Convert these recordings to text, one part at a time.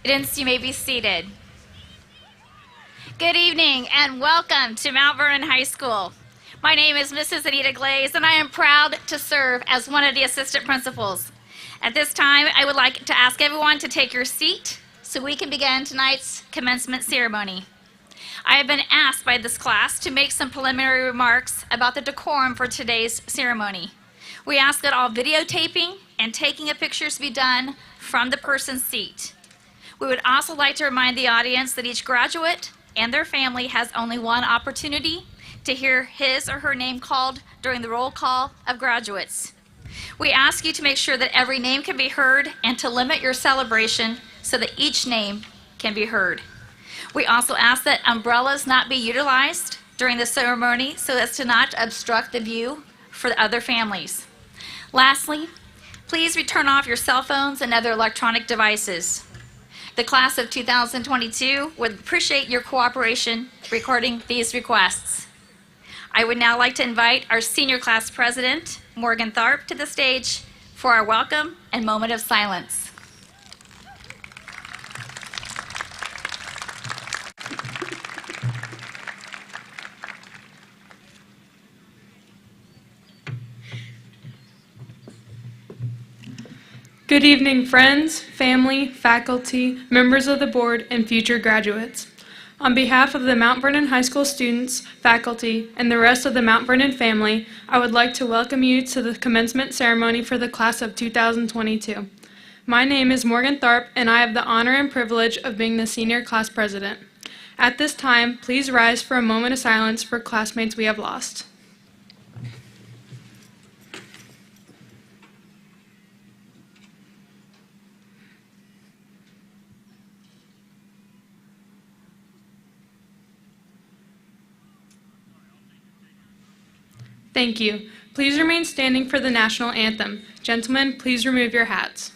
Students, you may be seated. Good evening and welcome to Mount Vernon High School. My name is Mrs. Anita Glaze and I am proud to serve as one of the assistant principals. At this time, I would like to ask everyone to take your seat so we can begin tonight's commencement ceremony. I have been asked by this class to make some preliminary remarks about the decorum for today's ceremony. We ask that all videotaping and taking of pictures be done from the person's seat. We would also like to remind the audience that each graduate and their family has only one opportunity to hear his or her name called during the roll call of graduates. We ask you to make sure that every name can be heard and to limit your celebration so that each name can be heard. We also ask that umbrellas not be utilized during the ceremony so as to not obstruct the view for the other families. Lastly, please turn off your cell phones and other electronic devices. The class of 2022 would appreciate your cooperation regarding these requests. I would now like to invite our senior class president, Morgan Tharp, to the stage for our welcome and moment of silence. Good evening, friends, family, faculty, members of the board, and future graduates. On behalf of the Mount Vernon High School students, faculty, and the rest of the Mount Vernon family, I would like to welcome you to the commencement ceremony for the class of 2022. My name is Morgan Tharp, and I have the honor and privilege of being the senior class president. At this time, please rise for a moment of silence for classmates we have lost. Thank you. Please remain standing for the national anthem. Gentlemen, please remove your hats.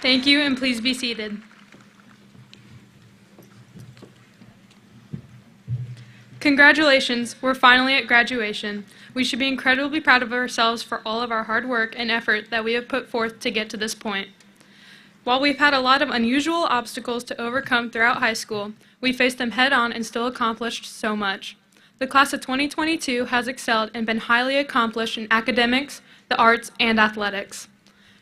Thank you, and please be seated. Congratulations, we're finally at graduation. We should be incredibly proud of ourselves for all of our hard work and effort that we have put forth to get to this point. While we've had a lot of unusual obstacles to overcome throughout high school, we faced them head-on and still accomplished so much. The class of 2022 has excelled and been highly accomplished in academics, the arts, and athletics.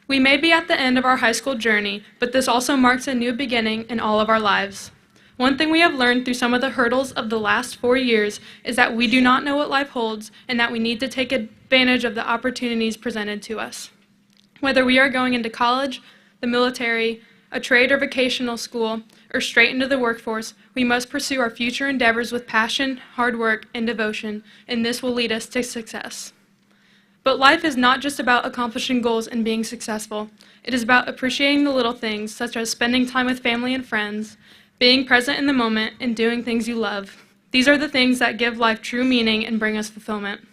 We may be at the end of our high school journey, but this also marks a new beginning in all of our lives. One thing we have learned through some of the hurdles of the last 4 years is that we do not know what life holds and that we need to take advantage of the opportunities presented to us. Whether we are going into college, the military, a trade or vocational school, or straight into the workforce, we must pursue our future endeavors with passion, hard work, and devotion, and this will lead us to success. But life is not just about accomplishing goals and being successful. It is about appreciating the little things, such as spending time with family and friends, being present in the moment, and doing things you love. These are the things that give life true meaning and bring us fulfillment.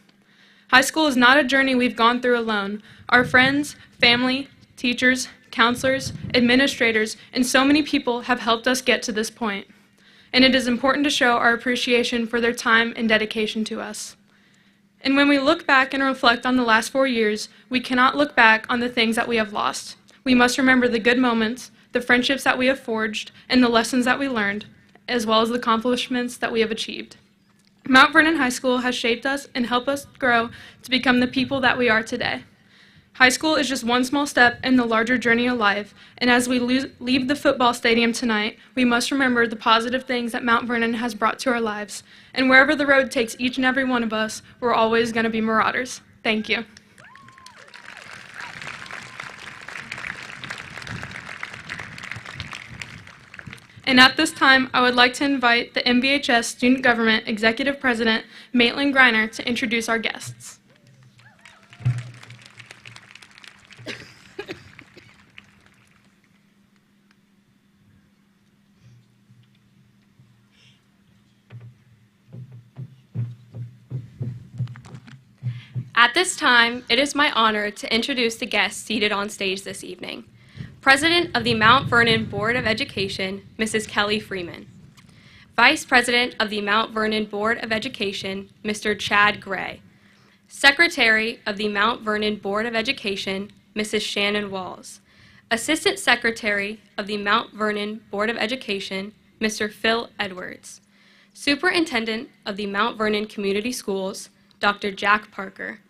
High school is not a journey we've gone through alone. Our friends, family, teachers, counselors, administrators, and so many people have helped us get to this point. And it is important to show our appreciation for their time and dedication to us. And when we look back and reflect on the last 4 years, we cannot look back on the things that we have lost. We must remember the good moments, the friendships that we have forged, and the lessons that we learned, as well as the accomplishments that we have achieved. Mount Vernon High School has shaped us and helped us grow to become the people that we are today. High school is just one small step in the larger journey of life, and as we leave the football stadium tonight, we must remember the positive things that Mount Vernon has brought to our lives. And wherever the road takes each and every one of us, we're always going to be Marauders. Thank you. And at this time, I would like to invite the MVHS Student Government Executive President, Maitland Greiner, to introduce our guests. At this time, it is my honor to introduce the guests seated on stage this evening. President of the Mount Vernon Board of Education, Mrs. Kelly Freeman. Vice President of the Mount Vernon Board of Education, Mr. Chad Gray. Secretary of the Mount Vernon Board of Education, Mrs. Shannon Walls. Assistant Secretary of the Mount Vernon Board of Education, Mr. Phil Edwards. Superintendent of the Mount Vernon Community Schools, Dr. Jack Parker.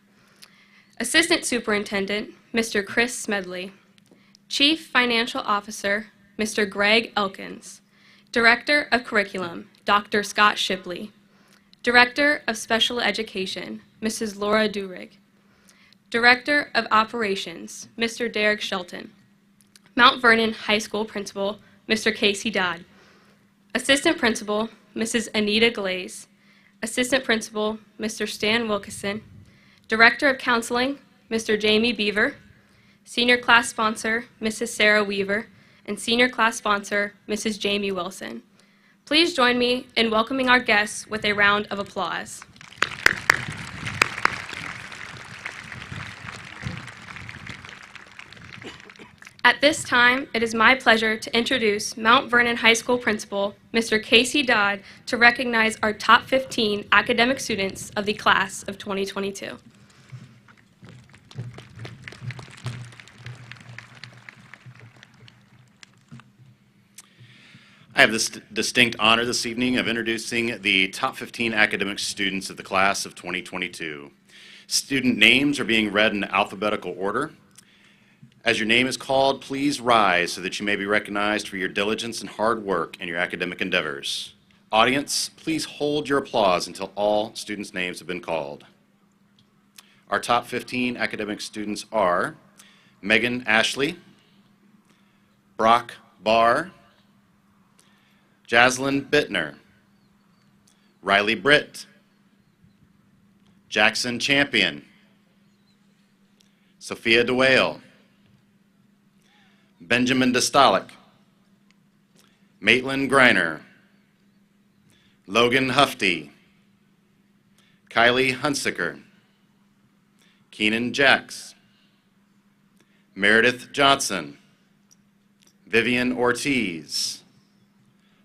Assistant Superintendent, Mr. Chris Smedley. Chief Financial Officer, Mr. Greg Elkins. Director of Curriculum, Dr. Scott Shipley. Director of Special Education, Mrs. Laura Durig. Director of Operations, Mr. Derek Shelton. Mount Vernon High School Principal, Mr. Casey Dodd. Assistant Principal, Mrs. Anita Glaze. Assistant Principal, Mr. Stan Wilkeson. Director of Counseling, Mr. Jamie Beaver. Senior Class Sponsor, Mrs. Sarah Weaver. And Senior Class Sponsor, Mrs. Jamie Wilson. Please join me in welcoming our guests with a round of applause. At this time, it is my pleasure to introduce Mount Vernon High School Principal, Mr. Casey Dodd, to recognize our top 15 academic students of the class of 2022. I have this distinct honor this evening of introducing the top 15 academic students of the class of 2022. Student names are being read in alphabetical order. As your name is called, please rise so that you may be recognized for your diligence and hard work in your academic endeavors. Audience, please hold your applause until all students' names have been called. Our top 15 academic students are Megan Ashley, Brock Barr, Jaslyn Bittner, Riley Britt, Jackson Champion, Sophia DeWale, Benjamin Dostalik, Maitland Greiner, Logan Hufty, Kylie Hunsicker, Keenan Jacks, Meredith Johnson, Vivian Ortiz,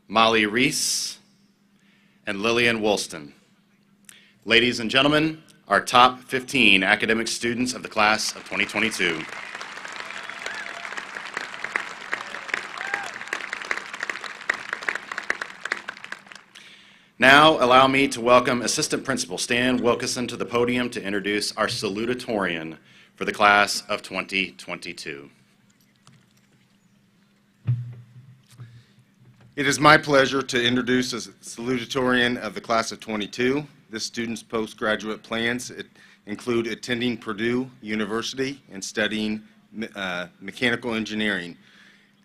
Molly Reese, and Lillian Woolston. Ladies and gentlemen, our top 15 academic students of the class of 2022. Now, allow me to welcome Assistant Principal Stan Wilkeson to the podium to introduce our Salutatorian for the class of 2022. It is my pleasure to introduce a salutatorian of the class of 22. This student's postgraduate plans include attending Purdue University and studying mechanical engineering.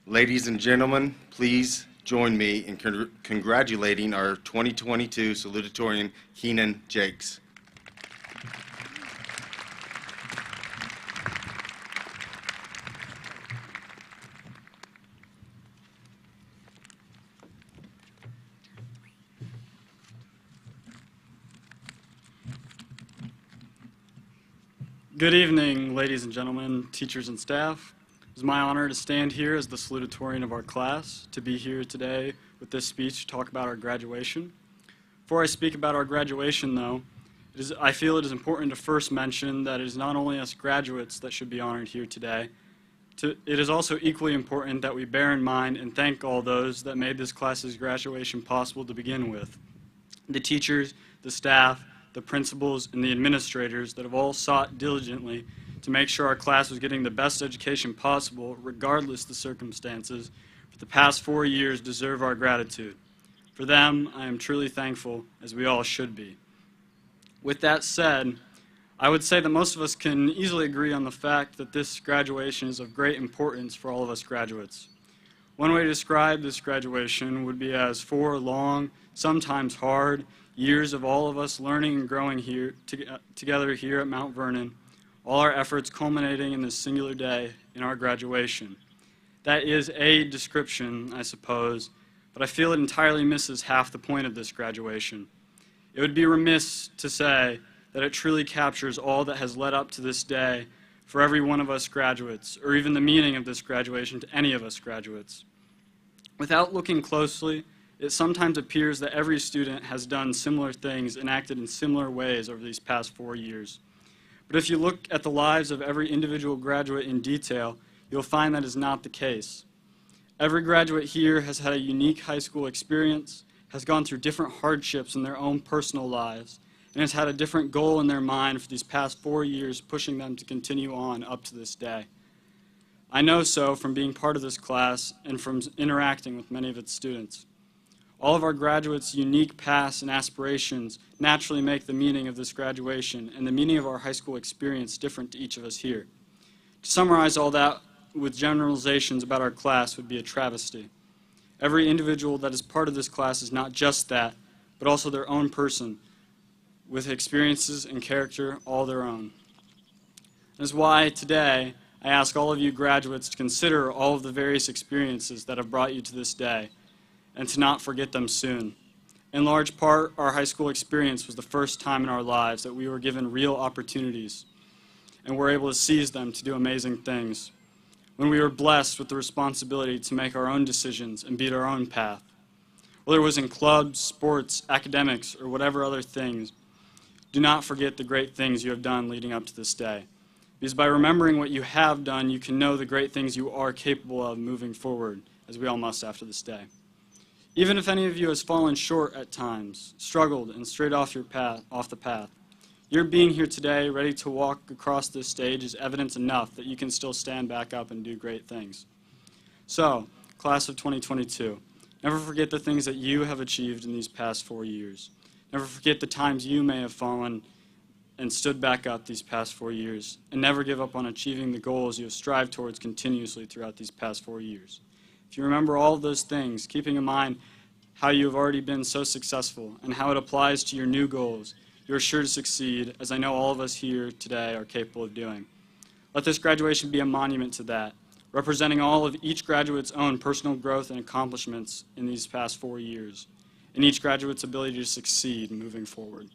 Ladies and gentlemen, please join me in congratulating our 2022 salutatorian, Keenan Jakes. Good evening, ladies and gentlemen, teachers and staff. It is my honor to stand here as the salutatorian of our class, to be here today with this speech to talk about our graduation. Before I speak about our graduation, though, I feel it is important to first mention that it is not only us graduates that should be honored here today. It is also equally important that we bear in mind and thank all those that made this class's graduation possible to begin with. The teachers, the staff, the principals, and the administrators that have all sought diligently to make sure our class was getting the best education possible, regardless of the circumstances, for the past 4 years deserve our gratitude. For them, I am truly thankful, as we all should be. With that said, I would say that most of us can easily agree on the fact that this graduation is of great importance for all of us graduates. One way to describe this graduation would be as 4 long, sometimes hard, years of all of us learning and growing here together here at Mount Vernon, all our efforts culminating in this singular day in our graduation. That is a description, I suppose, but I feel it entirely misses half the point of this graduation. It would be remiss to say that it truly captures all that has led up to this day for every one of us graduates, or even the meaning of this graduation to any of us graduates. Without looking closely, it sometimes appears that every student has done similar things and acted in similar ways over these past 4 years. But if you look at the lives of every individual graduate in detail, you'll find that is not the case. Every graduate here has had a unique high school experience, has gone through different hardships in their own personal lives, and has had a different goal in their mind for these past 4 years, pushing them to continue on up to this day. I know so from being part of this class and from interacting with many of its students. All of our graduates' unique paths and aspirations naturally make the meaning of this graduation and the meaning of our high school experience different to each of us here. To summarize all that with generalizations about our class would be a travesty. Every individual that is part of this class is not just that, but also their own person, with experiences and character all their own. That is why today I ask all of you graduates to consider all of the various experiences that have brought you to this day, and to not forget them soon. In large part, our high school experience was the first time in our lives that we were given real opportunities and were able to seize them to do amazing things. When we were blessed with the responsibility to make our own decisions and beat our own path. Whether it was in clubs, sports, academics, or whatever other things, do not forget the great things you have done leading up to this day. Because by remembering what you have done, you can know the great things you are capable of moving forward, as we all must after this day. Even if any of you has fallen short at times, struggled, and strayed off the path, your being here today, ready to walk across this stage, is evidence enough that you can still stand back up and do great things. So, class of 2022, never forget the things that you have achieved in these past 4 years. Never forget the times you may have fallen and stood back up these past 4 years, and never give up on achieving the goals you have strived towards continuously throughout these past 4 years. If you remember all of those things, keeping in mind how you have already been so successful and how it applies to your new goals, you're sure to succeed, as I know all of us here today are capable of doing. Let this graduation be a monument to that, representing all of each graduate's own personal growth and accomplishments in these past 4 years, and each graduate's ability to succeed moving forward.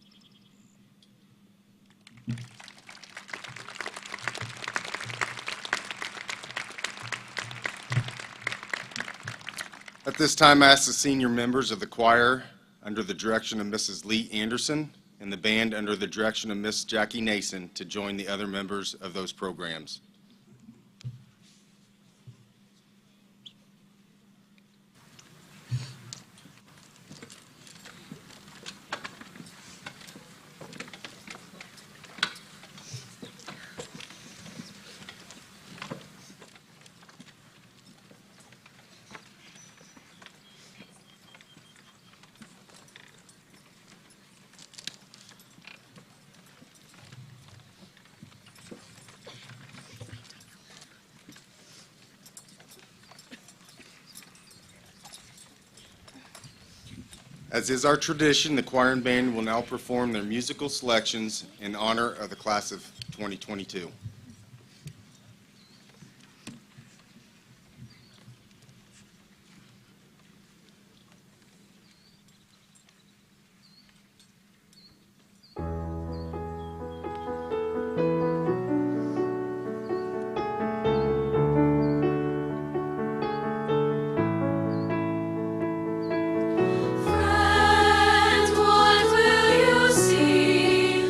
At this time, I ask the senior members of the choir, under the direction of Mrs. Lee Anderson, and the band under the direction of Miss Jackie Nason, to join the other members of those programs. As is our tradition, the choir and band will now perform their musical selections in honor of the class of 2022. Friends, what will you see?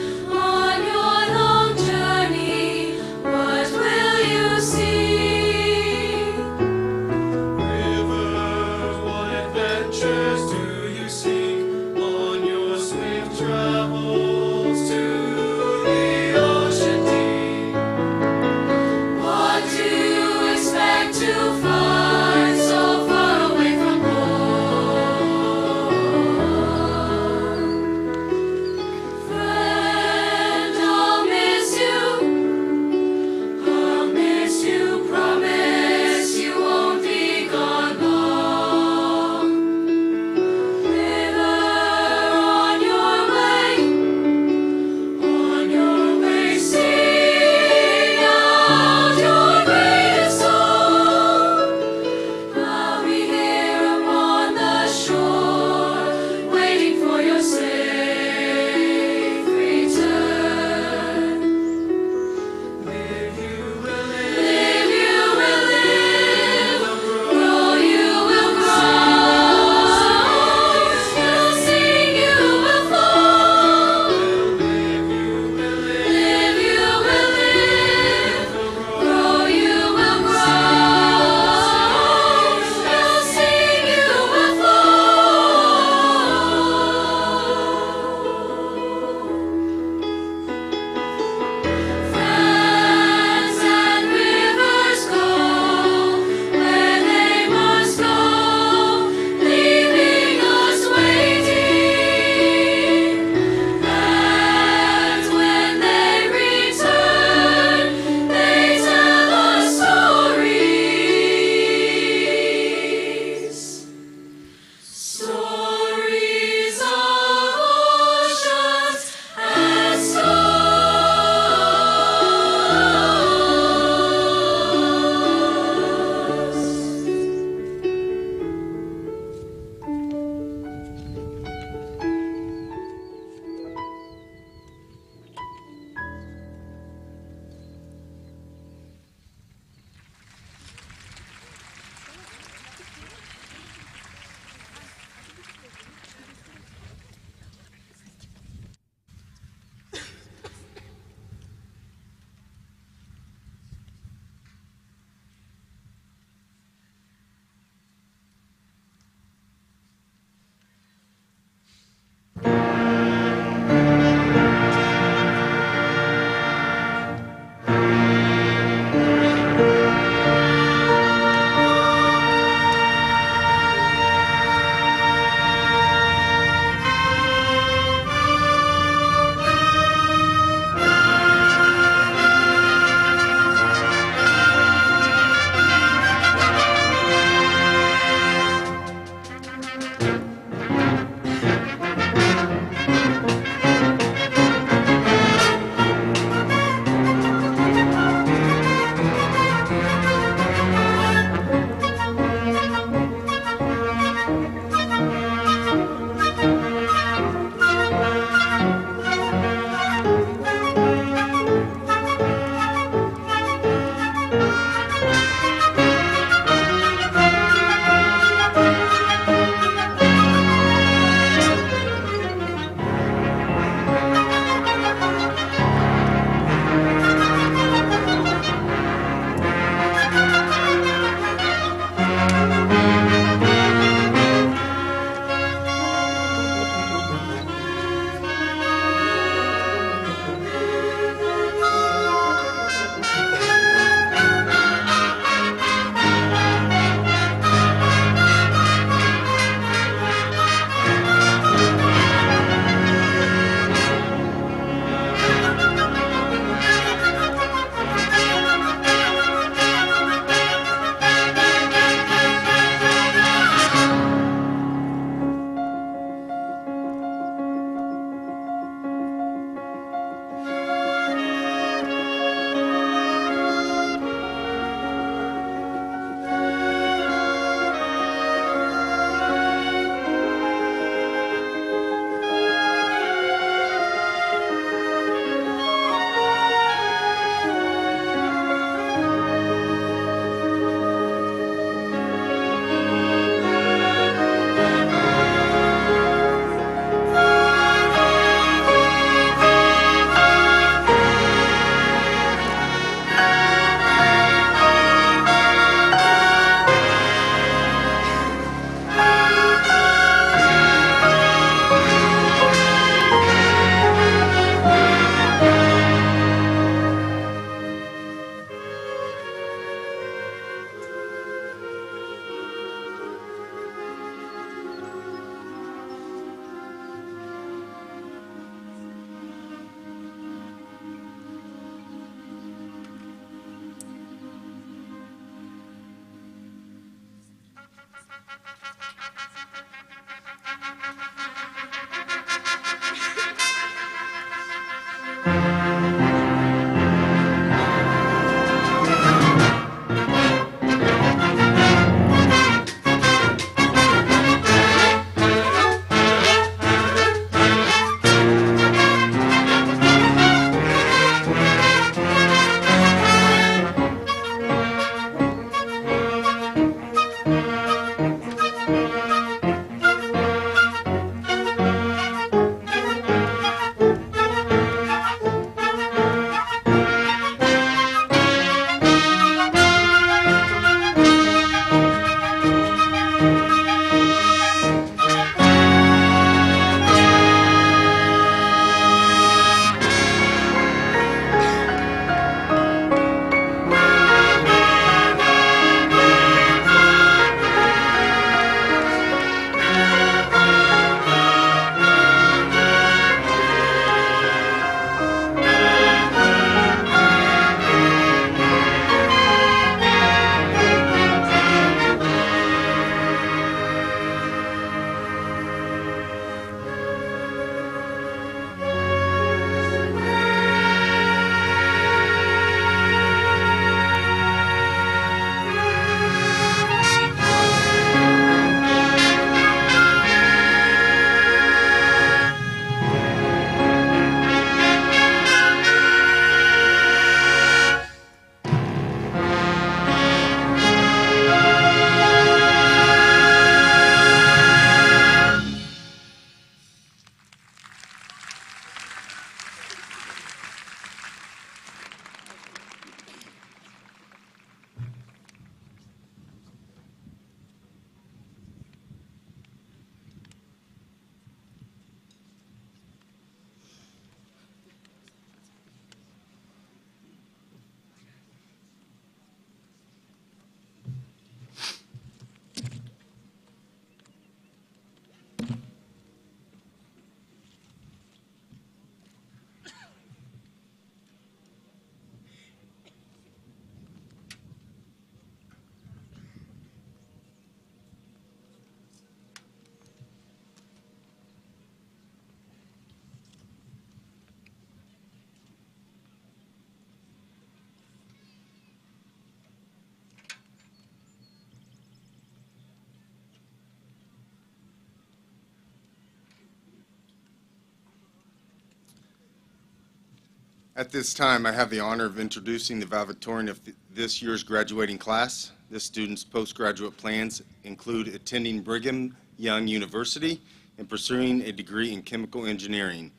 At this time, I have the honor of introducing the valedictorian of this year's graduating class. This student's postgraduate plans include attending Brigham Young University and pursuing a degree in chemical engineering.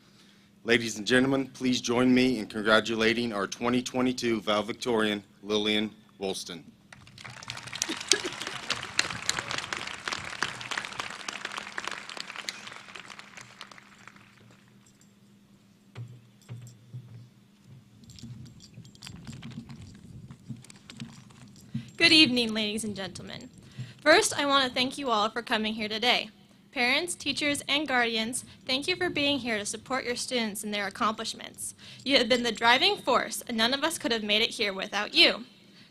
Ladies and gentlemen, please join me in congratulating our 2022 valedictorian, Lillian Woolston. Good evening, ladies and gentlemen. First, I want to thank you all for coming here today. Parents, teachers, and guardians, thank you for being here to support your students in their accomplishments. You have been the driving force, and none of us could have made it here without you.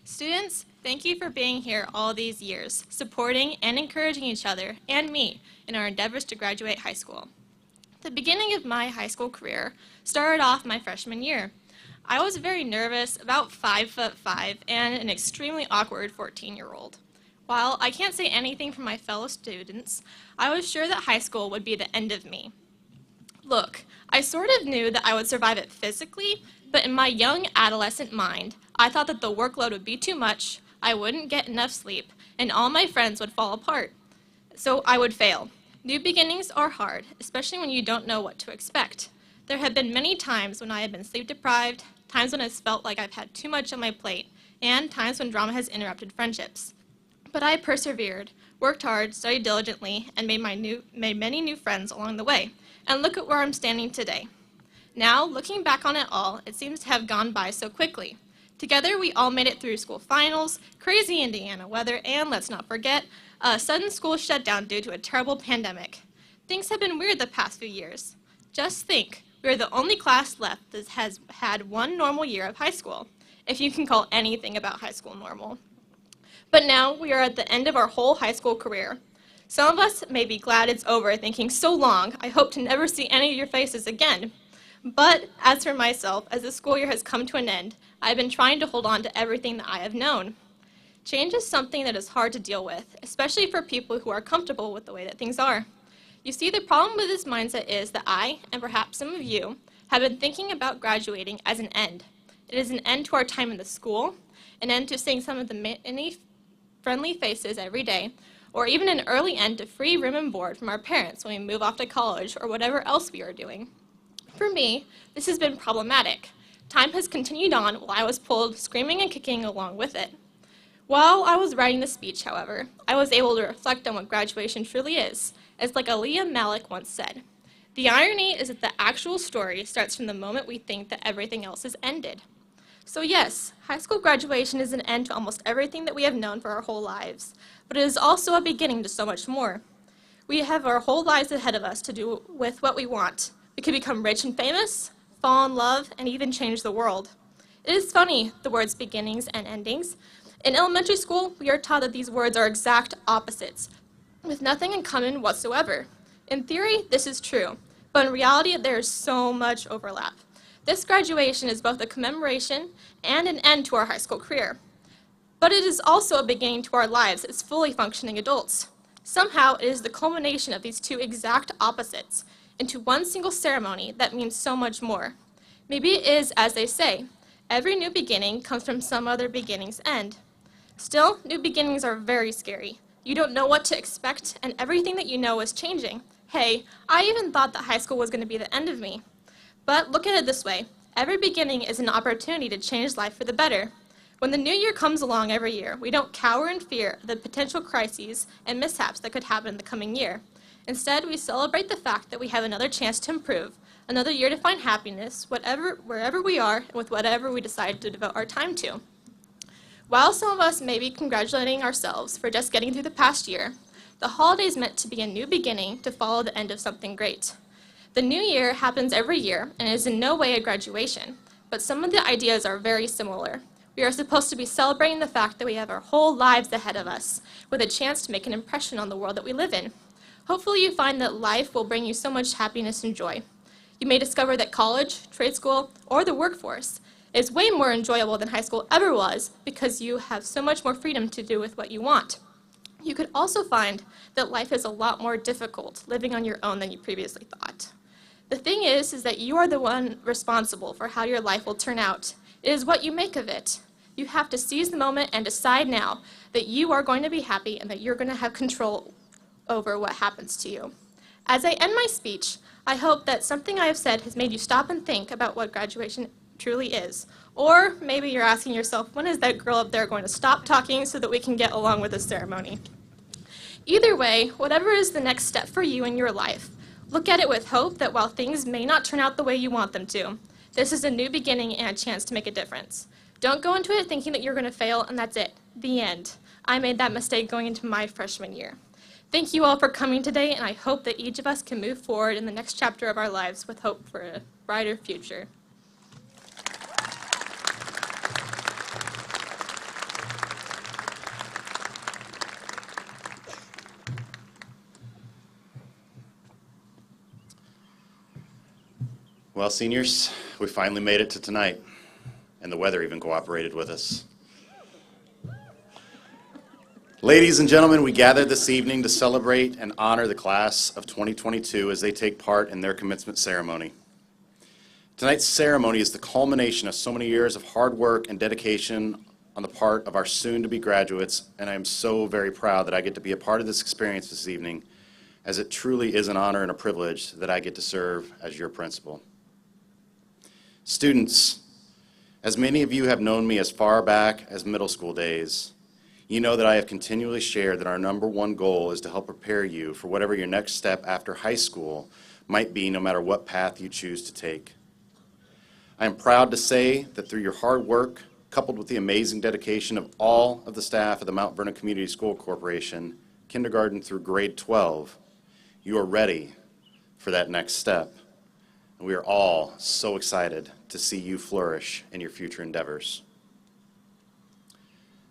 Students, thank you for being here all these years, supporting and encouraging each other and me in our endeavors to graduate high school. The beginning of my high school career started off my freshman year. I was very nervous, about 5'5", and an extremely awkward 14-year-old. While I can't say anything for my fellow students, I was sure that high school would be the end of me. Look, I sort of knew that I would survive it physically, but in my young adolescent mind, I thought that the workload would be too much, I wouldn't get enough sleep, and all my friends would fall apart. So I would fail. New beginnings are hard, especially when you don't know what to expect. There have been many times when I have been sleep deprived, times when it's felt like I've had too much on my plate, and times when drama has interrupted friendships. But I persevered, worked hard, studied diligently, and made many new friends along the way. And look at where I'm standing today. Now, looking back on it all, it seems to have gone by so quickly. Together, we all made it through school finals, crazy Indiana weather, and let's not forget, a sudden school shutdown due to a terrible pandemic. Things have been weird the past few years. Just think. We are the only class left that has had one normal year of high school, if you can call anything about high school normal. But now we are at the end of our whole high school career. Some of us may be glad it's over, thinking, so long, I hope to never see any of your faces again. But as for myself, as the school year has come to an end, I've been trying to hold on to everything that I have known. Change is something that is hard to deal with, especially for people who are comfortable with the way that things are. You see, the problem with this mindset is that I, and perhaps some of you, have been thinking about graduating as an end. It is an end to our time in the school, an end to seeing some of the many friendly faces every day, or even an early end to free room and board from our parents when we move off to college or whatever else we are doing. For me, this has been problematic. Time has continued on while I was pulled screaming and kicking along with it. While I was writing the speech, however, I was able to reflect on what graduation truly is, as like Aaliyah Malik once said. The irony is that the actual story starts from the moment we think that everything else is ended. So yes, high school graduation is an end to almost everything that we have known for our whole lives, but it is also a beginning to so much more. We have our whole lives ahead of us to do with what we want. We could become rich and famous, fall in love, and even change the world. It is funny, the words beginnings and endings. In elementary school, we are taught that these words are exact opposites, with nothing in common whatsoever. In theory, this is true, but in reality, there is so much overlap. This graduation is both a commemoration and an end to our high school career. But it is also a beginning to our lives as fully functioning adults. Somehow, it is the culmination of these two exact opposites into one single ceremony that means so much more. Maybe it is, as they say, every new beginning comes from some other beginning's end. Still, new beginnings are very scary. You don't know what to expect, and everything that you know is changing. Hey, I even thought that high school was going to be the end of me. But look at it this way. Every beginning is an opportunity to change life for the better. When the new year comes along every year, we don't cower in fear of the potential crises and mishaps that could happen in the coming year. Instead, we celebrate the fact that we have another chance to improve, another year to find happiness, wherever we are, and with whatever we decide to devote our time to. While some of us may be congratulating ourselves for just getting through the past year, the holiday is meant to be a new beginning to follow the end of something great. The new year happens every year and is in no way a graduation, but some of the ideas are very similar. We are supposed to be celebrating the fact that we have our whole lives ahead of us, with a chance to make an impression on the world that we live in. Hopefully you find that life will bring you so much happiness and joy. You may discover that college, trade school, or the workforce is way more enjoyable than high school ever was because you have so much more freedom to do with what you want. You could also find that life is a lot more difficult living on your own than you previously thought. The thing is that you are the one responsible for how your life will turn out. It is what you make of it. You have to seize the moment and decide now that you are going to be happy and that you're going to have control over what happens to you. As I end my speech, I hope that something I have said has made you stop and think about what graduation truly is. Or maybe you're asking yourself, when is that girl up there going to stop talking so that we can get along with the ceremony? Either way, whatever is the next step for you in your life, look at it with hope that while things may not turn out the way you want them to, this is a new beginning and a chance to make a difference. Don't go into it thinking that you're going to fail and that's it. The end. I made that mistake going into my freshman year. Thank you all for coming today, and I hope that each of us can move forward in the next chapter of our lives with hope for a brighter future. Well, seniors, we finally made it to tonight, and the weather even cooperated with us. Ladies and gentlemen, we gathered this evening to celebrate and honor the class of 2022 as they take part in their commencement ceremony. Tonight's ceremony is the culmination of so many years of hard work and dedication on the part of our soon-to-be graduates, and I am so very proud that I get to be a part of this experience this evening, as it truly is an honor and a privilege that I get to serve as your principal. Students, as many of you have known me as far back as middle school days, you know that I have continually shared that our number one goal is to help prepare you for whatever your next step after high school might be, no matter what path you choose to take. I am proud to say that through your hard work, coupled with the amazing dedication of all of the staff of the Mount Vernon Community School Corporation, kindergarten through grade 12, you are ready for that next step. And we are all so excited to see you flourish in your future endeavors.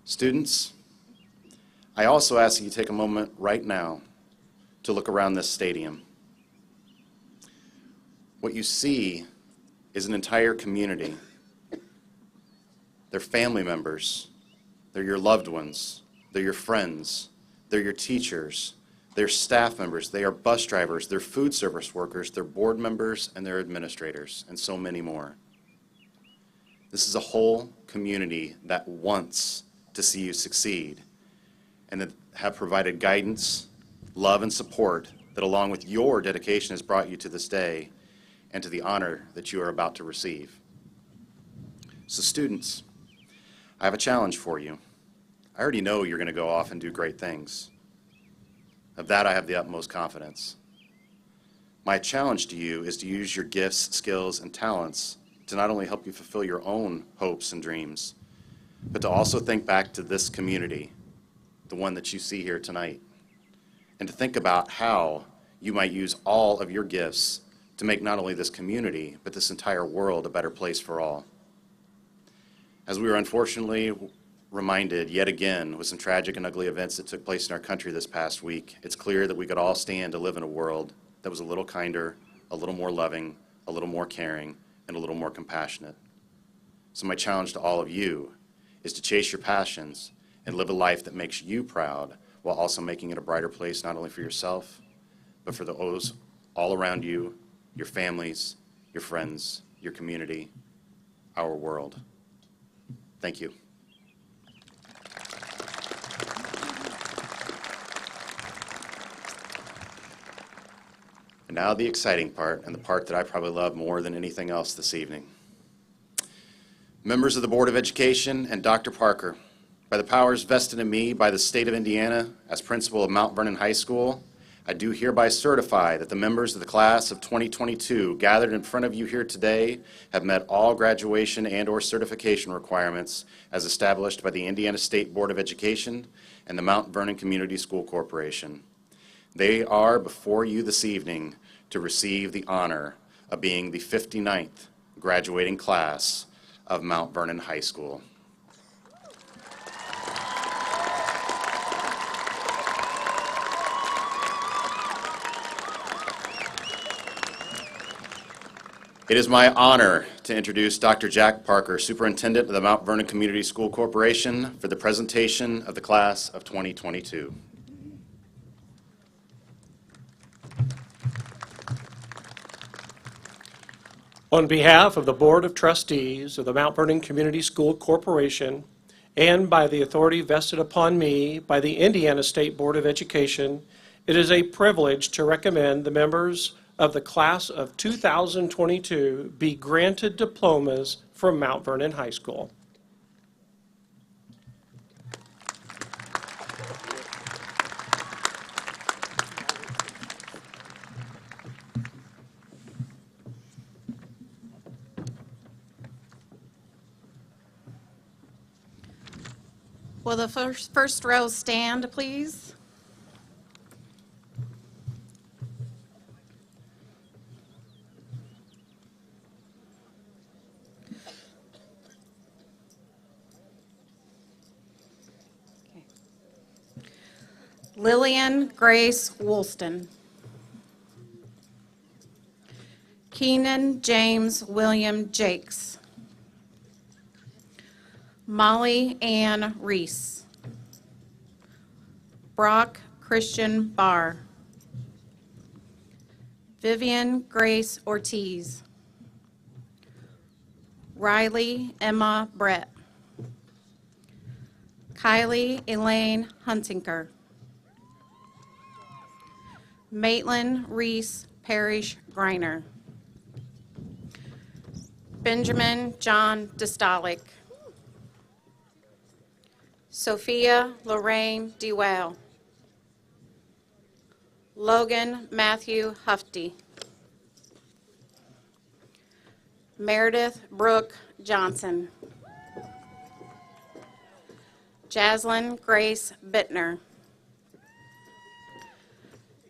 Students, I also ask that you take a moment right now to look around this stadium. What you see is an entire community. They're family members. They're your loved ones. They're your friends. They're your teachers. They're staff members. They are bus drivers. They're food service workers. They're board members, and they're administrators, and so many more. This is a whole community that wants to see you succeed and that have provided guidance, love, and support that, along with your dedication, has brought you to this day and to the honor that you are about to receive. So students, I have a challenge for you. I already know you're going to go off and do great things. Of that, I have the utmost confidence. My challenge to you is to use your gifts, skills, and talents to not only help you fulfill your own hopes and dreams, but to also think back to this community, the one that you see here tonight, and to think about how you might use all of your gifts to make not only this community, but this entire world a better place for all. As we were unfortunately reminded yet again with some tragic and ugly events that took place in our country this past week, it's clear that we could all stand to live in a world that was a little kinder, a little more loving, a little more caring, and a little more compassionate. So my challenge to all of you is to chase your passions and live a life that makes you proud while also making it a brighter place not only for yourself, but for those all around you, your families, your friends, your community, our world. Thank you. And now the exciting part, and the part that I probably love more than anything else this evening. Members of the Board of Education and Dr. Parker, by the powers vested in me by the state of Indiana as principal of Mount Vernon High School, I do hereby certify that the members of the class of 2022 gathered in front of you here today have met all graduation and/or certification requirements as established by the Indiana State Board of Education and the Mount Vernon Community School Corporation. They are before you this evening to receive the honor of being the 59th graduating class of Mount Vernon High School. It is my honor to introduce Dr. Jack Parker, Superintendent of the Mount Vernon Community School Corporation, for the presentation of the class of 2022. On behalf of the Board of Trustees of the Mount Vernon Community School Corporation, and by the authority vested upon me by the Indiana State Board of Education, it is a privilege to recommend the members of the class of 2022 be granted diplomas from Mount Vernon High School. Will the first row stand, please? Lillian Grace Woolston. Keenan James William Jakes. Molly Ann Reese. Brock Christian Barr. Vivian Grace Ortiz. Riley Emma Brett. Kylie Elaine Huntinker. Maitland Reese Parrish Griner. Benjamin John Destalic. Sophia Lorraine Dewell. Logan Matthew Hufty. Meredith Brooke Johnson. Jaslyn Grace Bittner.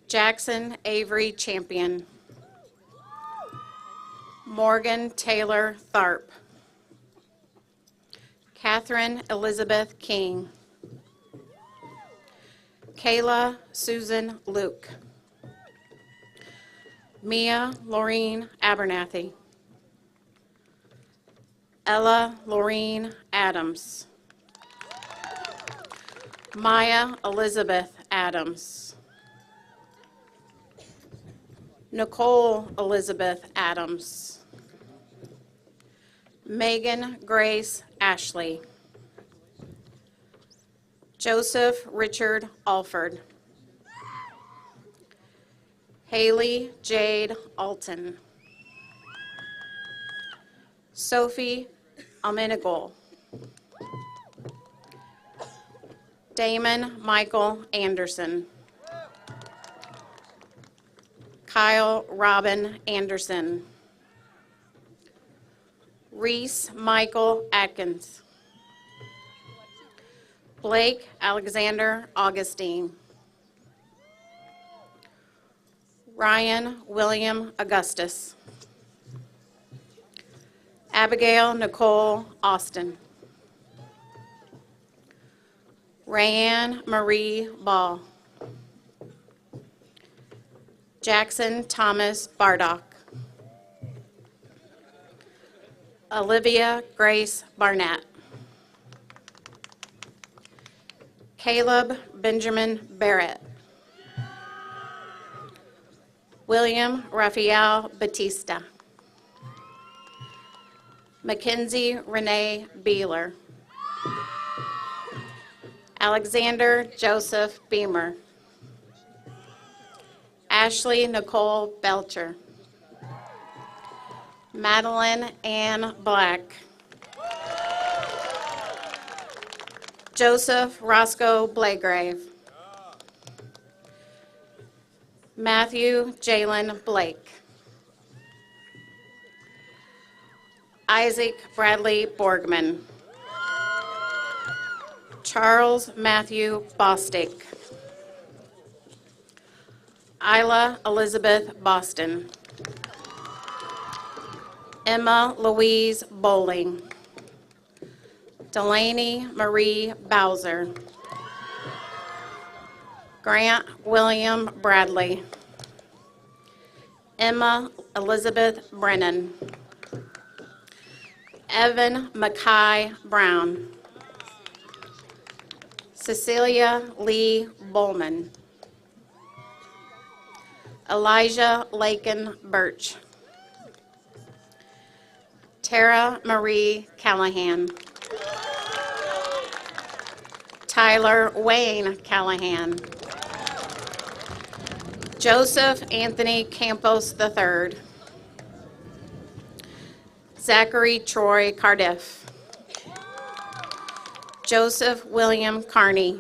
Jackson Avery Champion. Morgan Taylor Tharp. Catherine Elizabeth King. Kayla Susan Luke. Mia Laureen Abernathy. Ella Laureen Adams. Maya Elizabeth Adams. Nicole Elizabeth Adams. Megan Grace Ashley. Joseph Richard Alford. Haley Jade Alton. Sophie Amenagol. Damon Michael Anderson. Kyle Robin Anderson. Reese Michael Atkins. Blake Alexander Augustine. Ryan William Augustus. Abigail Nicole Austin. Rayanne Marie Ball. Jackson Thomas Bardock. Olivia Grace Barnett. Caleb Benjamin Barrett. William Raphael Batista. Mackenzie Renee Beeler. Alexander Joseph Beamer. Ashley Nicole Belcher. Madeline Ann Black. Joseph Roscoe Blagrave. Matthew Jalen Blake. Isaac Bradley Borgman. Charles Matthew Bostick. Isla Elizabeth Boston. Emma Louise Bowling. Delaney Marie Bowser. Grant William Bradley. Emma Elizabeth Brennan. Evan Mackay Brown. Cecilia Lee Bowman. Elijah Lakin Birch. Tara Marie Callahan. Tyler Wayne Callahan. Joseph Anthony Campos III. Zachary Troy Cardiff. Joseph William Carney.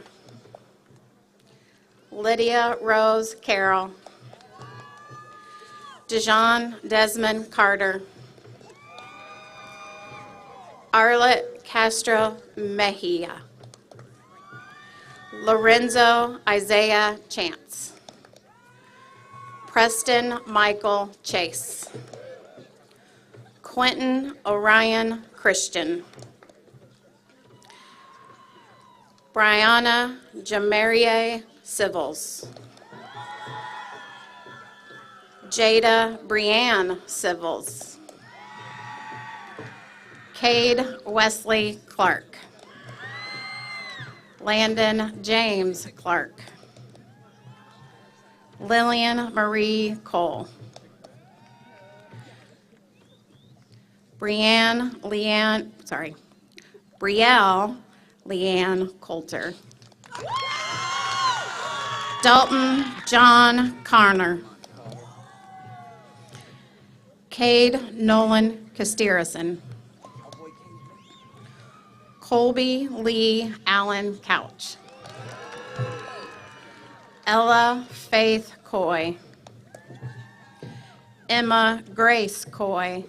Lydia Rose Carroll. Dijon Desmond Carter. Arlette Castro Mejia. Lorenzo Isaiah Chance. Preston Michael Chase. Quentin Orion Christian. Brianna Jamarie Civils. Jada Brianne Civils. Cade Wesley Clark. Landon James Clark. Lillian Marie Cole. Brielle Leanne Coulter. Dalton John Carner. Cade Nolan Casterison. Colby Lee Allen Couch. Ella Faith Coy. Emma Grace Coy.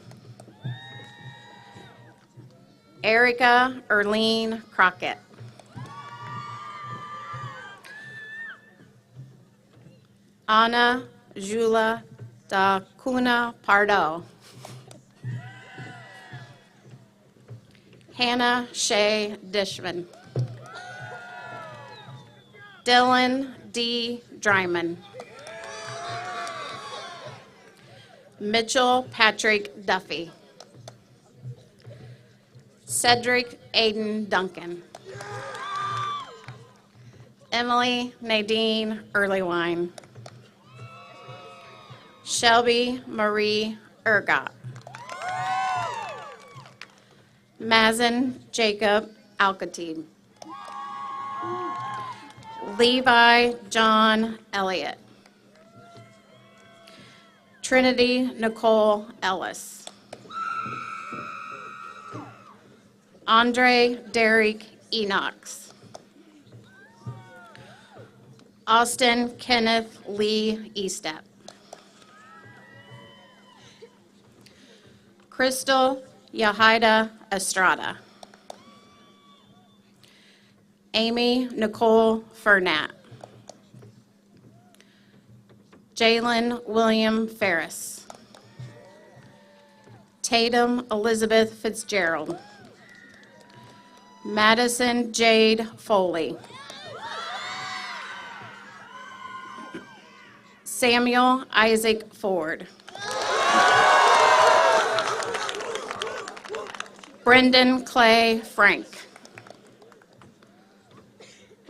Erica Erlene Crockett. Ana Jula da Cuna Pardo. Hannah Shea Dishman. Dylan D. Dryman. Mitchell Patrick Duffy. Cedric Aiden Duncan. Emily Nadine Earlywine. Shelby Marie Ergot. Mazen Jacob Alcatide. Levi John Elliott. Trinity Nicole Ellis. Andre Derek Enox. Austin Kenneth Lee Estep. Crystal Yahida Estrada. Amy Nicole Fernat. Jalen William Ferris. Tatum Elizabeth Fitzgerald. Madison Jade Foley. Samuel Isaac Ford. Brendan Clay Frank.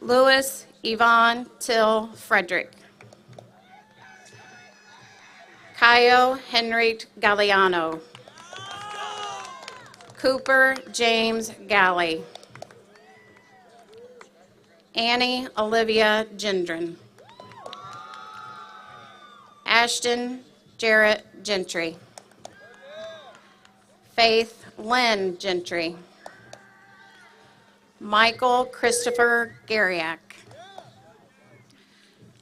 Louis Yvonne Till Frederick. Caio Henrique Galliano. Cooper James Galley. Annie Olivia Gendron. Ashton Jarrett Gentry. Faith Lynn Gentry. Michael Christopher Gariak.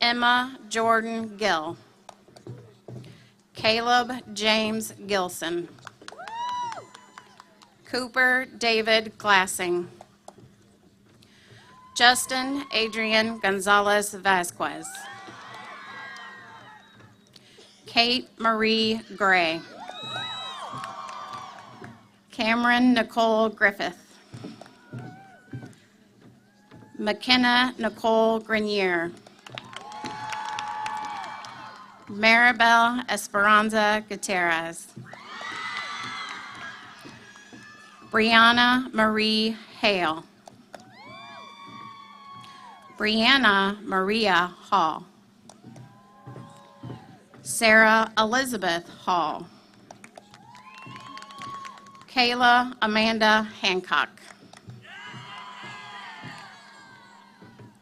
Emma Jordan Gill. Caleb James Gilson. Cooper David Glassing. Justin Adrian Gonzalez Vasquez. Kate Marie Gray. Cameron Nicole Griffith. McKenna Nicole Grenier. Maribel Esperanza Gutierrez. Brianna Marie Hale. Brianna Maria Hall. Sarah Elizabeth Hall. Kayla Amanda Hancock.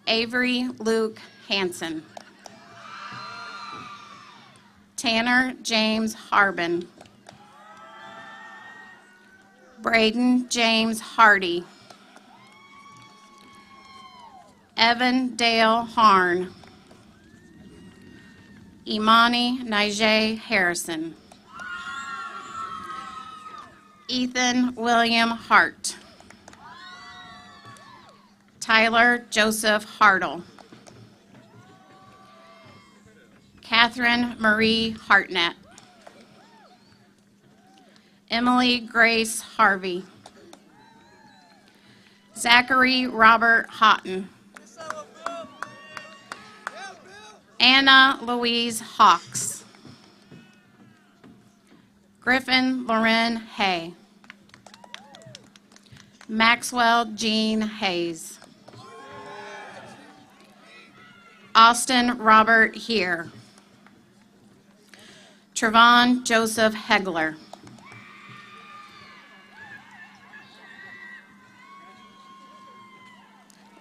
Avery Luke Hansen. Tanner James Harbin. Braden James Hardy. Evan Dale Harn. Imani Nijay Harrison. Ethan William Hart. Tyler Joseph Hartle. Catherine Marie Hartnett. Emily Grace Harvey. Zachary Robert Houghton. Anna Louise Hawks. Griffin Loren Hay. Maxwell Jean Hayes. Austin Robert Heer. Trevon Joseph Hegler.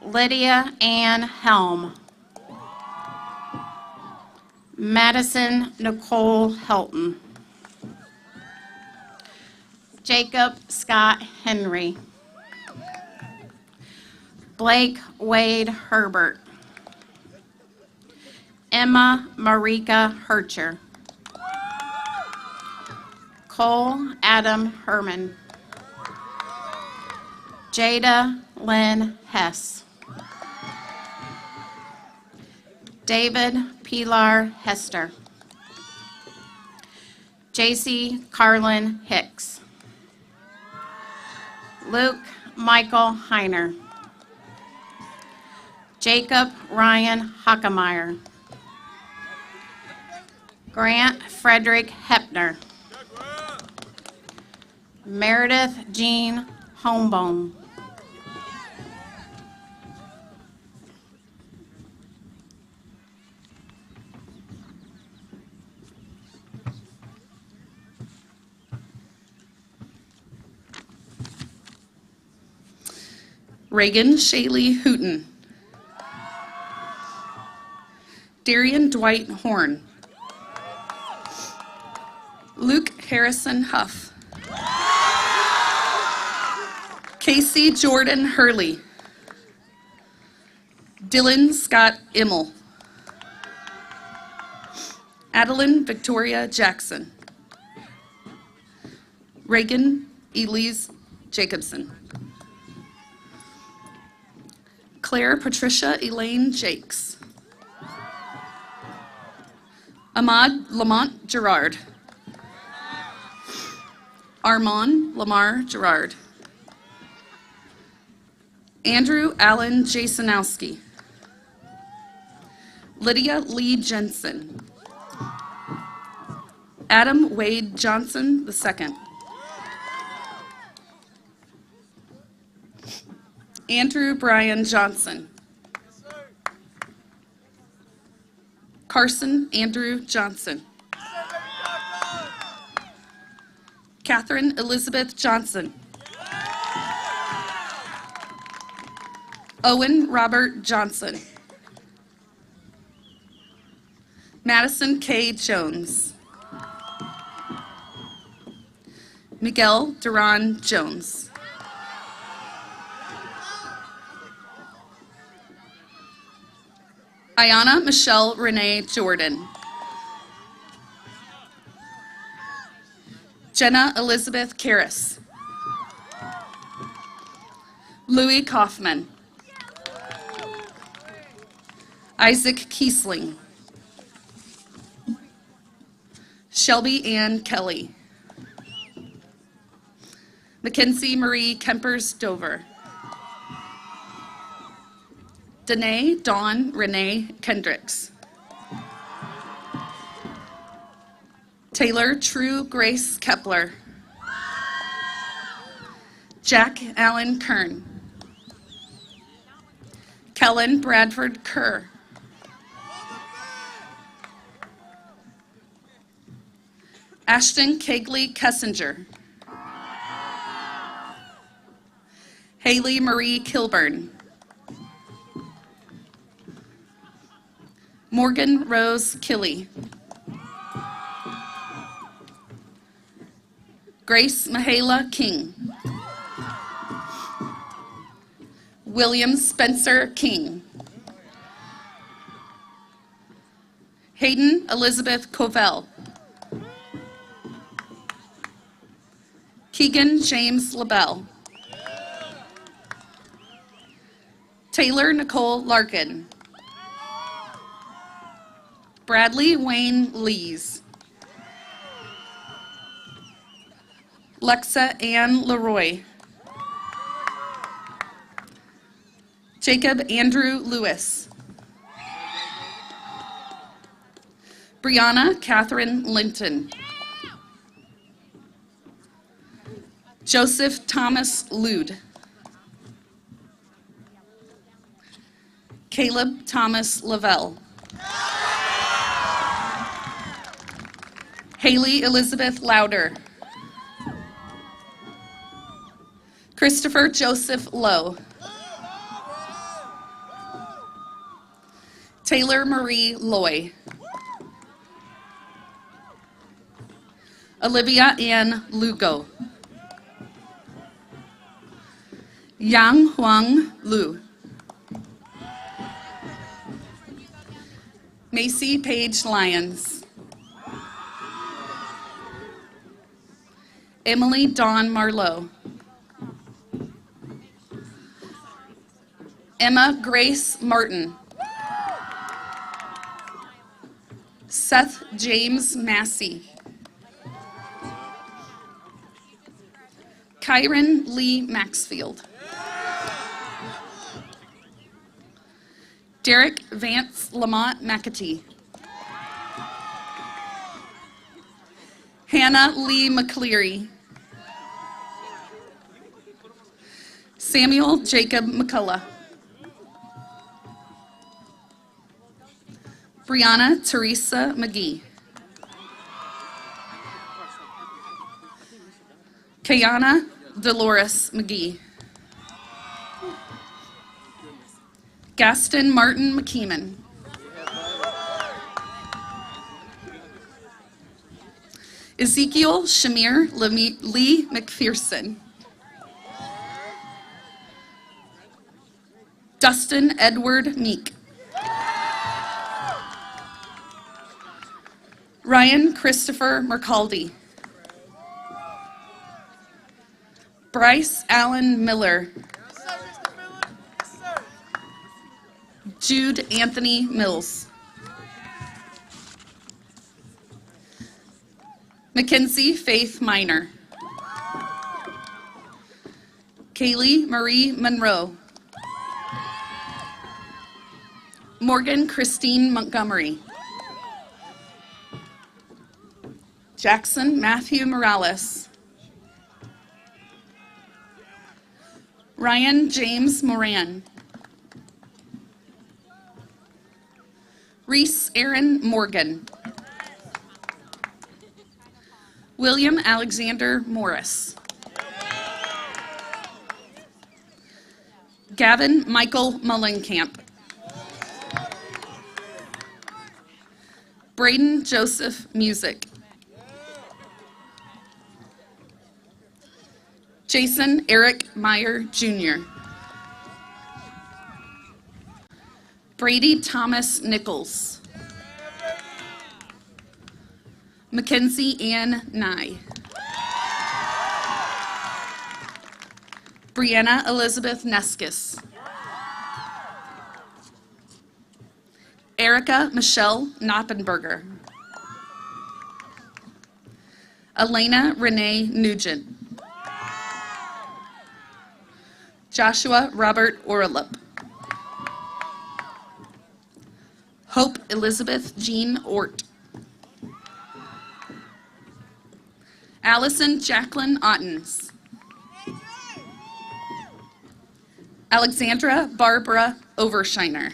Lydia Ann Helm. Madison Nicole Helton. Jacob Scott Henry. Blake Wade Herbert. Emma Marika Hercher. Cole Adam Herman. Jada Lynn Hess. David Pilar Hester. JC Carlin Hicks. Luke Michael Heiner. Jacob Ryan Hockemeyer. Grant Frederick Hepner. Meredith Jean Homebone. Reagan Shaylee Hooten. Darian Dwight Horn. Luke Harrison Huff. Casey Jordan Hurley. Dylan Scott Immel. Adeline Victoria Jackson. Reagan Elise Jacobson. Claire Patricia Elaine Jakes. Ahmad Lamont Gerard. Armand Lamar Gerard. Andrew Allen Jasonowski. Lydia Lee Jensen. Adam Wade Johnson II. Andrew Brian Johnson. Carson Andrew Johnson. Catherine Elizabeth Johnson. Owen Robert Johnson. Madison K. Jones. Miguel Duran Jones. Ayana Michelle Renee Jordan. Jenna Elizabeth Karras. Louis Kaufman. Isaac Kiesling. Shelby Ann Kelly. Mackenzie Marie Kempers Dover. Danae Dawn Renee Kendricks. Taylor True Grace Kepler. Jack Allen Kern. Kellen Bradford Kerr. Ashton Kegley Kessinger. Haley Marie Kilburn. Morgan Rose Killey. Grace Mahala King. William Spencer King. Hayden Elizabeth Covell. Keegan James LaBelle. Taylor Nicole Larkin. Bradley Wayne Lees. Lexa Ann Leroy. Jacob Andrew Lewis. Brianna Catherine Linton. Joseph Thomas Lude. Caleb Thomas Lavelle. Haley Elizabeth Lauder. Christopher Joseph Lowe. Taylor Marie Loy. Olivia Ann Lugo. Yang Huang Lu. Macy Page Lyons. Emily Dawn Marlowe. Emma Grace Martin. Seth James Massey. Kyron Lee Maxfield. Derek Vance Lamont McAtee. Hannah Lee McCleary. Samuel Jacob McCullough. Brianna Teresa McGee. Kayana Dolores McGee. Gaston Martin McKeeman. Ezekiel Shamir Lee McPherson. Dustin Edward Meek. Ryan Christopher Mercaldi. Bryce Allen Miller. Jude Anthony Mills. Mackenzie Faith Minor. Kaylee Marie Monroe. Morgan Christine Montgomery. Jackson Matthew Morales. Ryan James Moran. Reese Aaron Morgan. William Alexander Morris. Gavin Michael Mullenkamp. Braden Joseph Music. Jason Eric Meyer Jr. Brady Thomas Nichols. Mackenzie Ann Nye. Brianna Elizabeth Neskis. Erica Michelle Knoppenberger. Elena Renee Nugent. Joshua Robert Orlup. Hope Elizabeth Jean Ort. Allison Jacqueline Ottens. Alexandra Barbara Overshiner.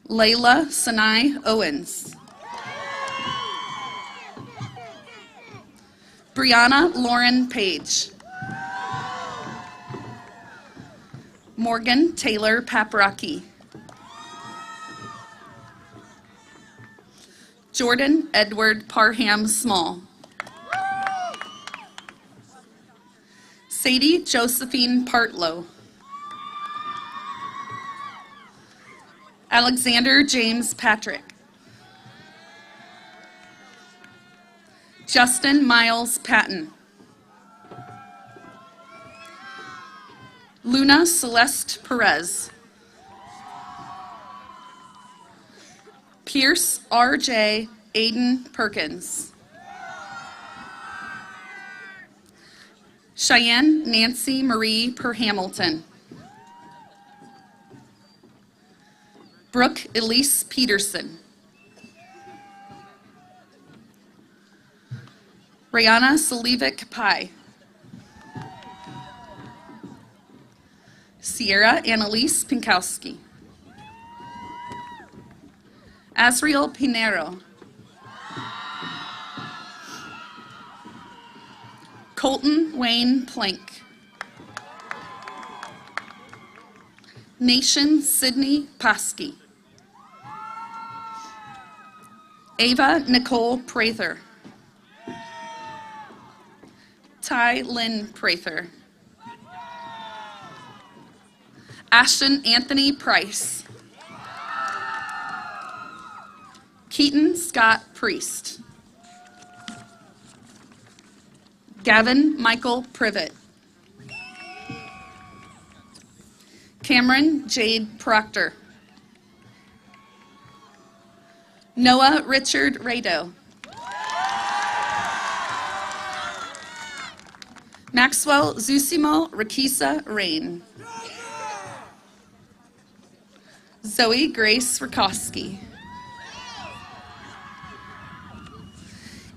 Layla Sanai Owens. Brianna Lauren Page. Morgan Taylor Paprocki. Jordan Edward Parham Small. Sadie Josephine Partlow. Alexander James Patrick. Justin Miles Patton. Luna Celeste Perez. Pierce R.J. Aiden Perkins. Cheyenne Nancy Marie Perhamilton. Brooke Elise Peterson. Rihanna Salivic Pai. Sierra Annalise Pinkowski. Azriel Pinero. Colton Wayne Plank. Nation Sydney Paskey. Ava Nicole Prather. Ty Lynn Prather. Ashton Anthony Price. Keaton Scott Priest. Gavin Michael Privet. Cameron Jade Proctor. Noah Richard Rado. Maxwell Zusimo Rakisa Rain. Zoe Grace Rakowski.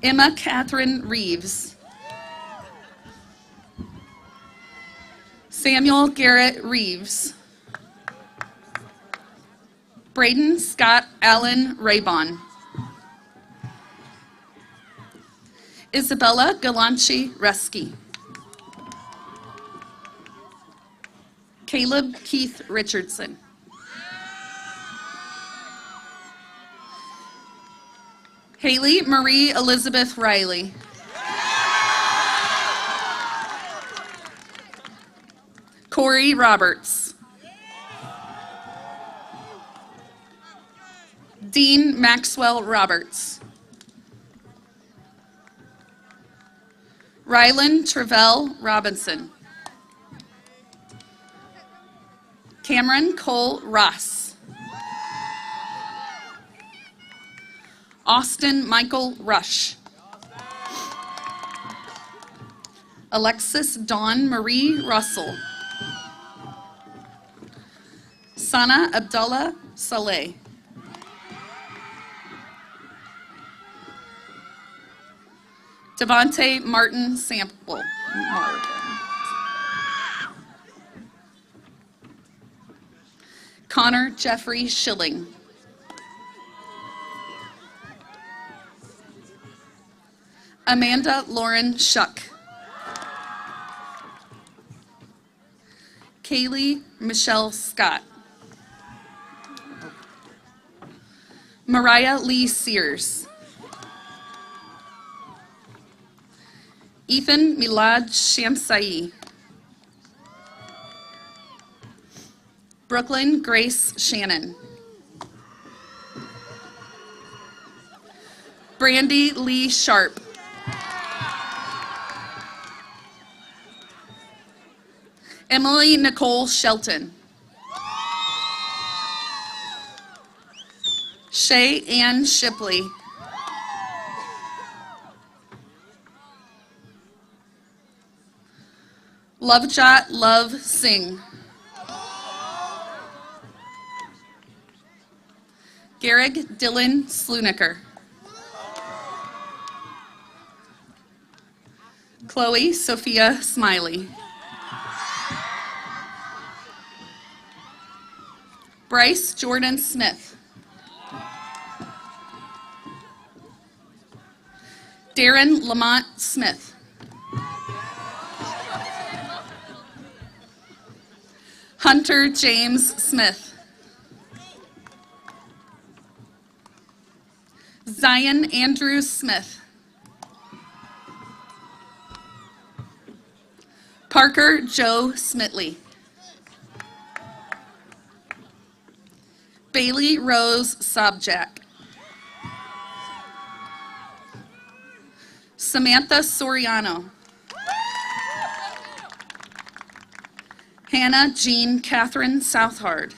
Emma Catherine Reeves. Samuel Garrett Reeves. Braden Scott Allen Raybon. Isabella Galanchi Reski. Caleb Keith Richardson. Haley Marie Elizabeth Riley. Corey Roberts. Dean Maxwell Roberts. Rylan Travell Robinson. Cameron Cole Ross. Austin Michael Rush. Alexis Dawn Marie Russell. Sana Abdullah Saleh. Devontae Martin Sample. Connor Jeffrey Schilling. Amanda Lauren Shuck. Kaylee Michelle Scott. Mariah Lee Sears. Ethan Milad Shamsai. Brooklyn Grace Shannon. Brandy Lee Sharp. Emily Nicole Shelton. Shay Ann Shipley. Lovejot Love Singh. Garrig Dylan Sluniker. Chloe Sophia Smiley. Bryce Jordan Smith. Darren Lamont Smith. Hunter James Smith. Zion Andrew Smith. Parker Joe Smitley. Bailey Rose Sobjack. Samantha Soriano. Hannah Jean Catherine Southard.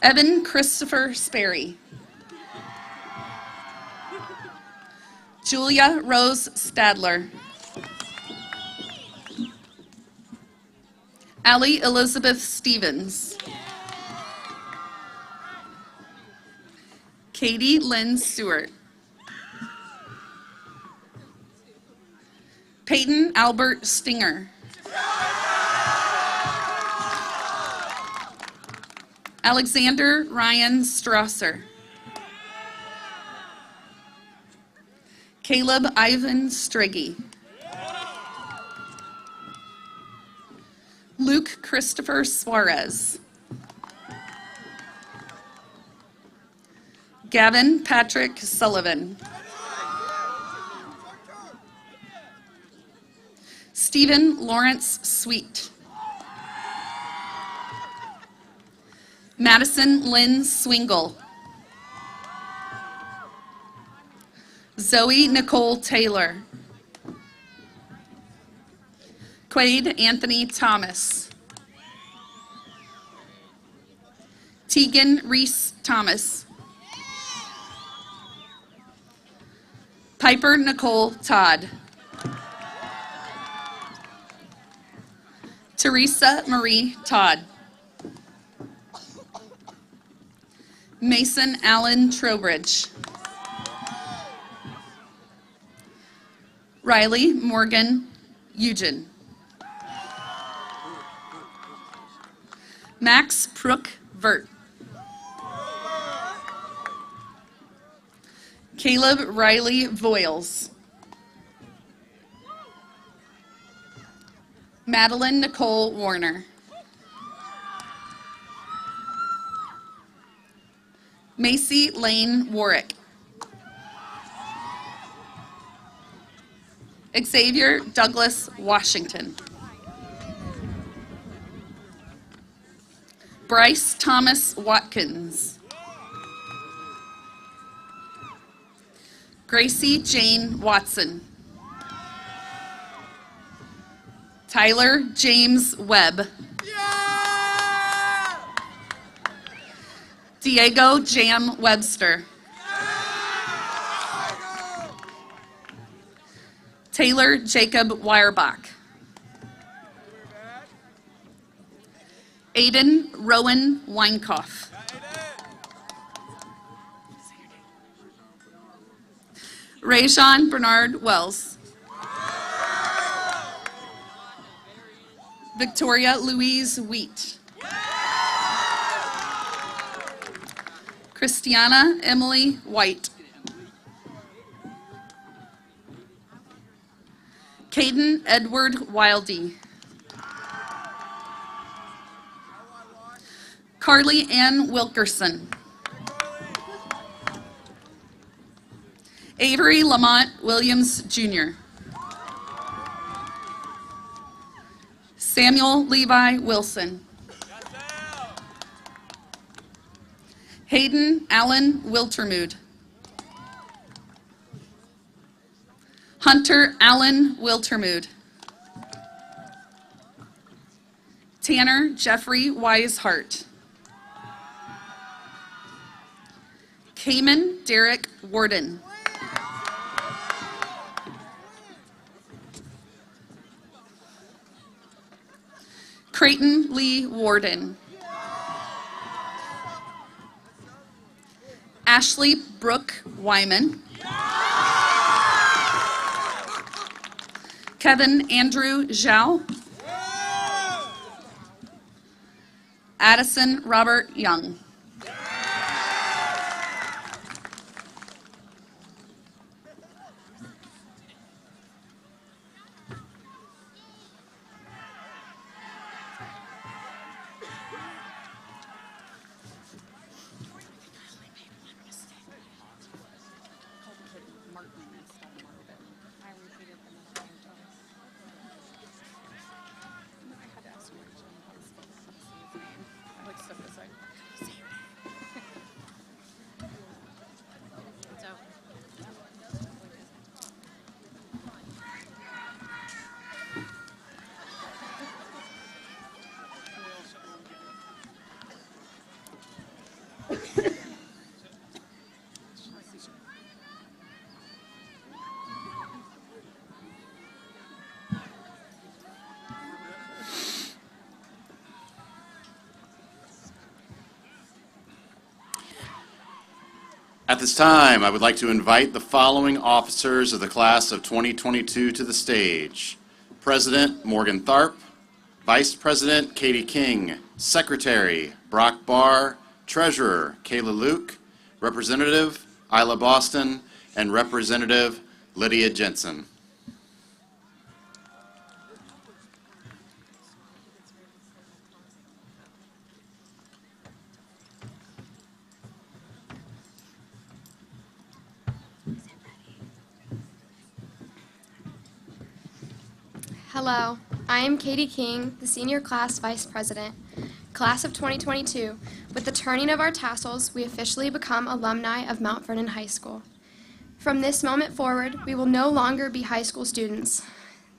Evan Christopher Sperry. Julia Rose Stadler. Allie Elizabeth Stevens. Katie Lynn Stewart. Peyton Albert Stinger. Alexander Ryan Strasser. Caleb Ivan Striggy. Luke Christopher Suarez. Gavin Patrick Sullivan. Stephen Lawrence Sweet. Madison Lynn Swingle. Zoe Nicole Taylor. Quade Anthony Thomas. Tegan Reese Thomas. Piper Nicole Todd. Teresa Marie Todd. Mason Allen Trowbridge. Riley Morgan Eugen. Max Prook Vert. Caleb Riley Voiles. Madeline Nicole Warner. Macy Lane Warwick. Xavier Douglas Washington. Bryce Thomas Watkins. Gracie Jane Watson. Tyler James Webb. Diego Jam Webster. Taylor Jacob Weirbach. Aiden Rowan Weinkoff. Rajon Bernard Wells. Victoria Louise Wheat. Christiana Emily White. Caden Edward Wildy. Carly Ann Wilkerson. Avery Lamont Williams, Jr. Samuel Levi Wilson. Hayden Allen Wiltermude. Hunter Allen Wiltermude. Tanner Jeffrey Wisehart. Cayman Derek Warden. Creighton Lee Warden. Ashley Brooke Wyman. Kevin Andrew Zhao. Addison Robert Young. At this time, I would like to invite the following officers of the class of 2022 to the stage. President Morgan Tharp, Vice President Katie King, Secretary Brock Barr, Treasurer Kayla Luke, Representative Isla Boston, and Representative Lydia Jensen. Hello, I am Katie King, the Senior Class Vice President, Class of 2022. With the turning of our tassels, we officially become alumni of Mount Vernon High School. From this moment forward, we will no longer be high school students.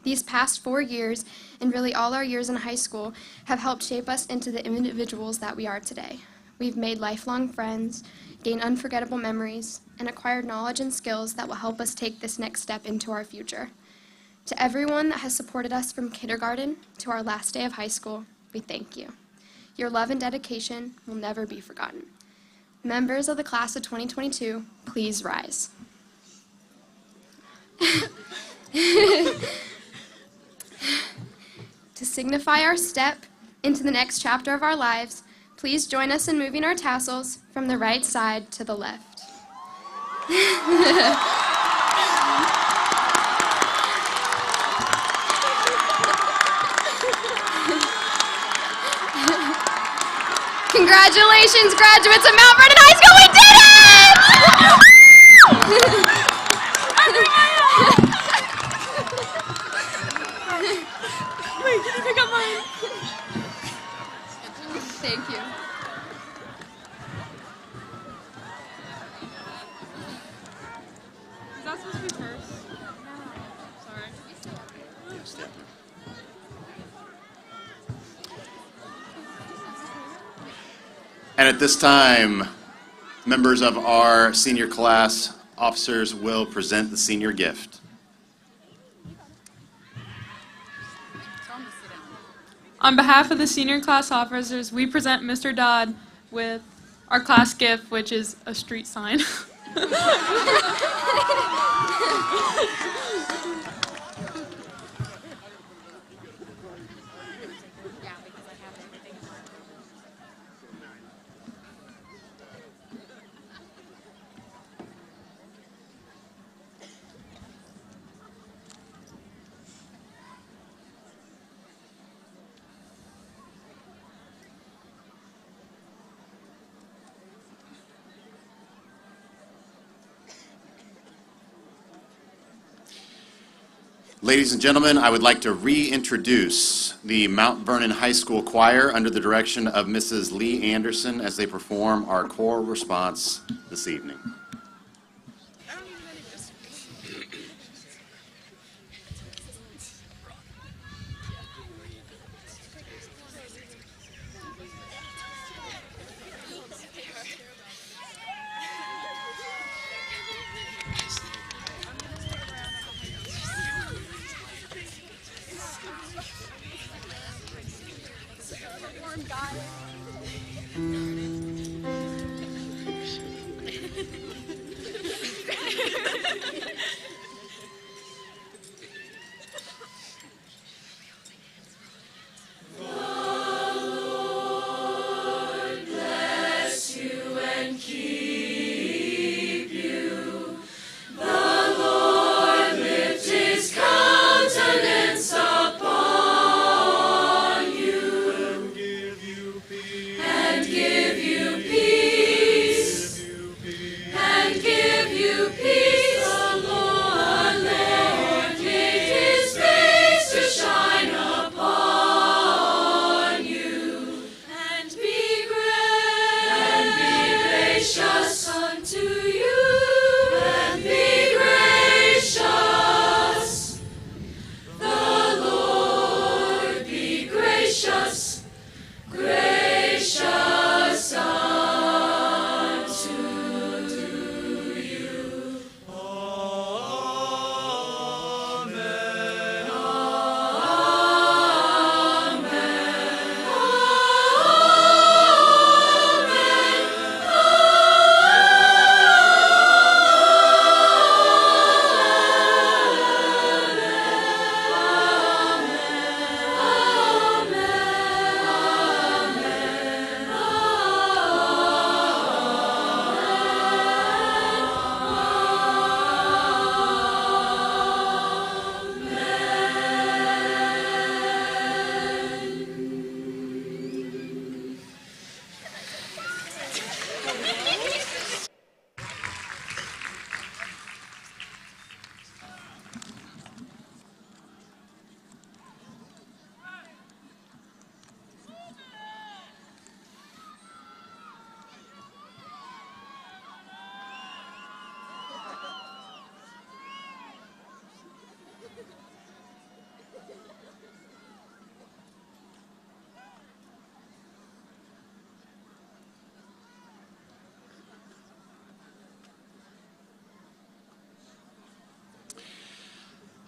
These past 4 years, and really all our years in high school, have helped shape us into the individuals that we are today. We've made lifelong friends, gained unforgettable memories, and acquired knowledge and skills that will help us take this next step into our future. To everyone that has supported us from kindergarten to our last day of high school, we thank you. Your love and dedication will never be forgotten. Members of the class of 2022, please rise. signify our step into the next chapter of our lives, please join us in moving our tassels from the right side to the left. Congratulations, graduates of Mount Vernon High School, we did it! Wait, can you pick up mine? Thank you. Is that supposed to be first? No. Sorry. And at this time, members of our senior class officers will present the senior gift. On behalf of the senior class officers, we present Mr. Dodd with our class gift, which is a street sign. Ladies and gentlemen, I would like to reintroduce the Mount Vernon High School Choir under the direction of Mrs. Lee Anderson as they perform our choral response this evening.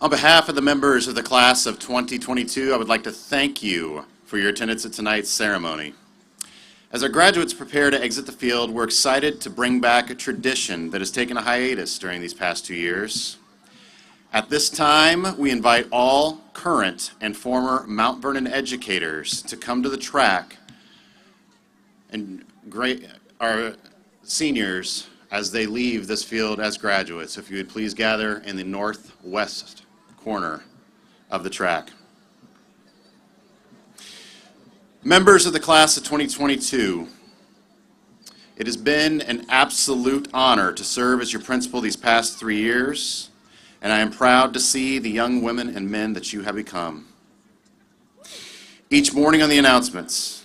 On behalf of the members of the class of 2022, I would like to thank you for your attendance at tonight's ceremony. As our graduates prepare to exit the field, we're excited to bring back a tradition that has taken a hiatus during these past 2 years. At this time, we invite all current and former Mount Vernon educators to come to the track and our seniors as they leave this field as graduates. If you would please gather in the northwest corner of the track. Members of the class of 2022, it has been an absolute honor to serve as your principal these past 3 years, and I am proud to see the young women and men that you have become. Each morning on the announcements,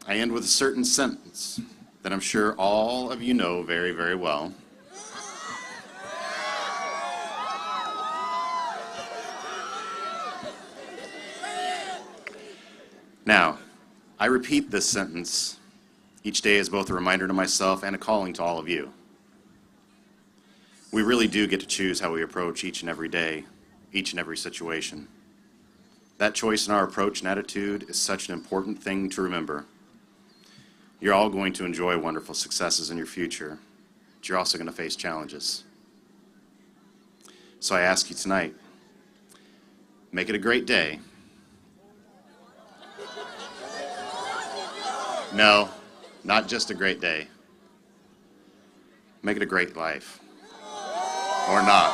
I end with a certain sentence that I'm sure all of you know very, very well. Now, I repeat this sentence each day as both a reminder to myself and a calling to all of you. We really do get to choose how we approach each and every day, each and every situation. That choice in our approach and attitude is such an important thing to remember. You're all going to enjoy wonderful successes in your future, but you're also going to face challenges. So I ask you tonight, make it a great day. No, not just a great day. Make it a great life. Or not.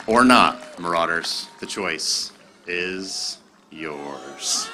Or not, Marauders. The choice is yours.